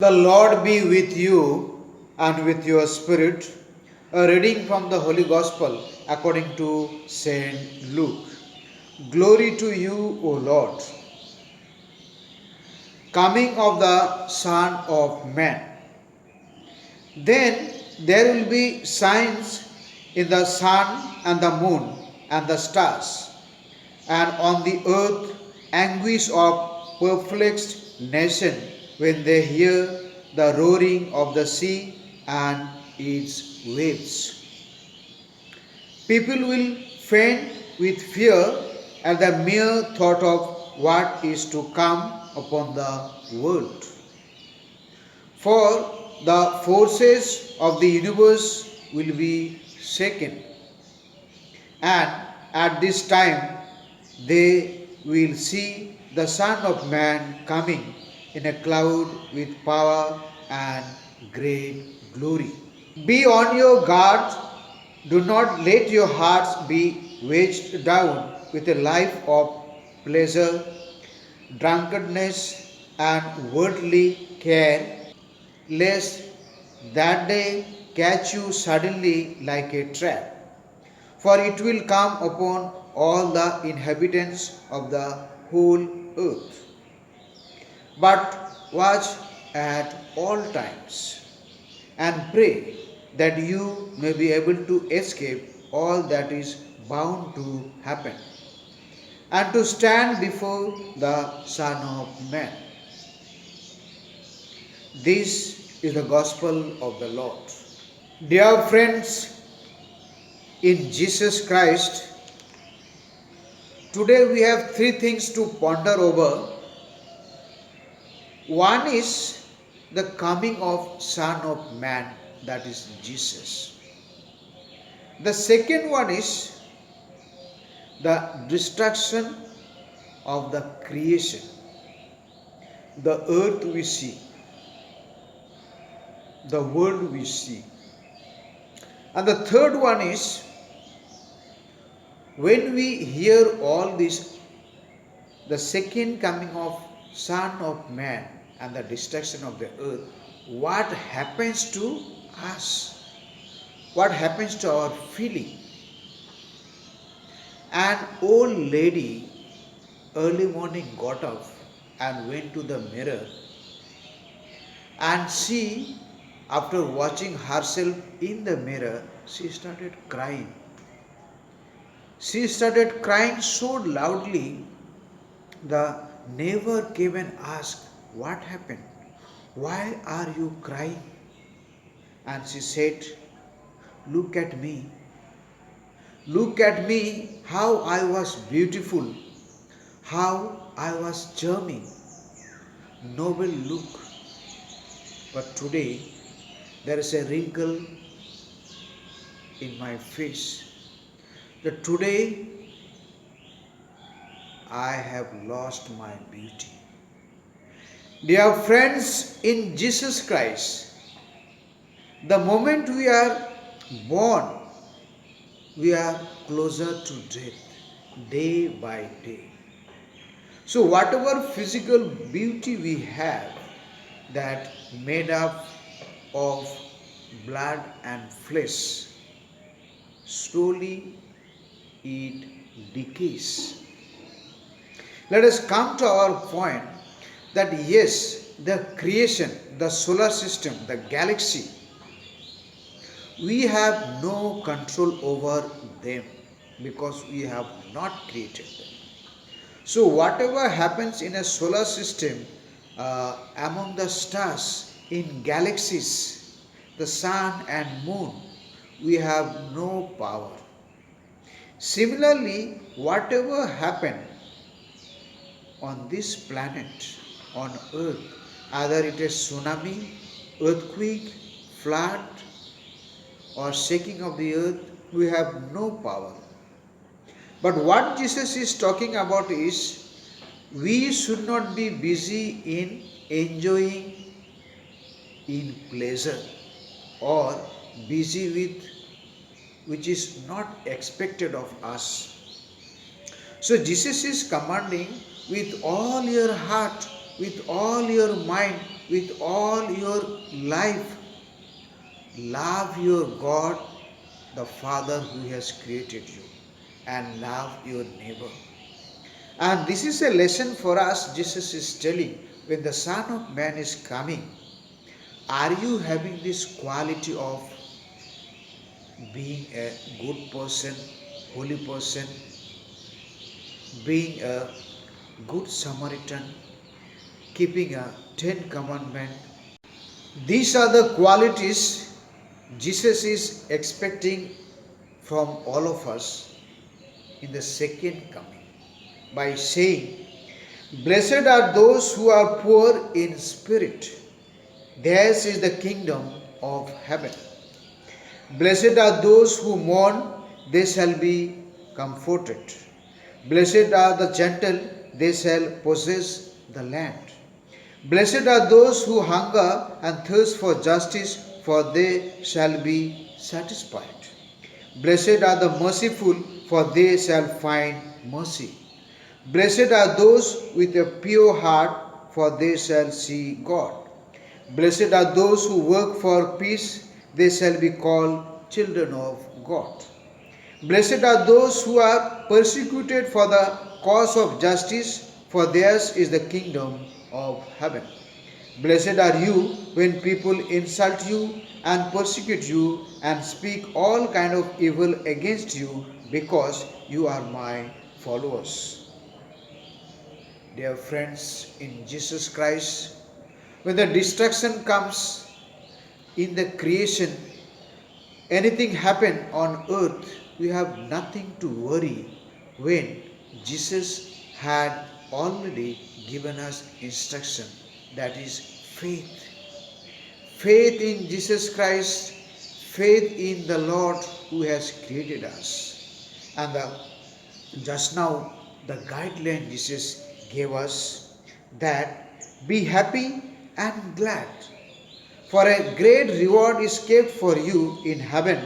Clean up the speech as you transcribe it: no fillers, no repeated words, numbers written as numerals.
The Lord be with you and with your spirit. A reading from the Holy Gospel according to Saint Luke. Glory to you, O Lord. Coming of the Son of Man. Then there will be signs in the sun and the moon and the stars, and on the earth anguish of perplexed nation when they hear the roaring of the sea and its waves. People will faint with fear at the mere thought of what is to come upon the world. For the forces of the universe will be shaken, and at this time they will see the Son of Man coming in a cloud with power and great glory. Be on your guard. Do not let your hearts be weighed down with a life of pleasure, drunkenness, and worldly care, lest that day catch you suddenly like a trap. For it will come upon all the inhabitants of the whole earth. But watch at all times and pray that you may be able to escape all that is bound to happen and to stand before the Son of Man. This is the gospel of the Lord. Dear friends in Jesus Christ, today we have three things to ponder over. One is the coming of Son of Man, that is Jesus. The second one is the destruction of the creation, the earth we see, the world we see. And the third one is when we hear all this, the second coming of Son of Man and the destruction of the earth, what happens to us? What happens to our feeling? An old lady early morning got up and went to the mirror, and she, after watching herself in the mirror, she started crying. She started crying so loudly, the neighbor came and asked, "What happened? Why are you crying?" And she said, "Look at me. Look at me, how I was beautiful, how I was charming, noble look. But today there is a wrinkle in my face. That today I have lost my beauty." Dear friends in Jesus Christ, the moment we are born, we are closer to death day by day. So whatever physical beauty we have, that made up of blood and flesh, slowly it decays. Let us come to our point that yes, the creation, the solar system, the galaxy, we have no control over them because we have not created them. So, whatever happens in a solar system, among the stars, in galaxies, the sun and moon, we have no power. Similarly, whatever happened on this planet, on earth, either it is tsunami, earthquake, flood, or shaking of the earth, we have no power. But what Jesus is talking about is we should not be busy in enjoying in pleasure or busy with which is not expected of us. So Jesus is commanding with all your heart, with all your mind, with all your life. Love your God, the Father who has created you, and love your neighbor. And this is a lesson for us. Jesus is telling, when the Son of Man is coming, are you having this quality of being a good person, holy person, being a good Samaritan, keeping a 10 commandment? These are the qualities Jesus is expecting from all of us in the second coming by saying, "Blessed are those who are poor in spirit, theirs is the kingdom of heaven. Blessed are those who mourn, they shall be comforted. Blessed are the gentle, they shall possess the land. Blessed are those who hunger and thirst for justice, for they shall be satisfied. Blessed are the merciful, for they shall find mercy. Blessed are those with a pure heart, for they shall see God. Blessed are those who work for peace, they shall be called children of God. Blessed are those who are persecuted for the cause of justice, for theirs is the kingdom of heaven. Blessed are you when people insult you and persecute you and speak all kind of evil against you because you are my followers. Dear friends in Jesus Christ, when the destruction comes in the creation, anything happen on earth, we have nothing to worry when Jesus had already given us instruction, that is faith. Faith in Jesus Christ, faith in the Lord who has created us. And just now the guideline Jesus gave us, that be happy and glad, for a great reward is kept for you in heaven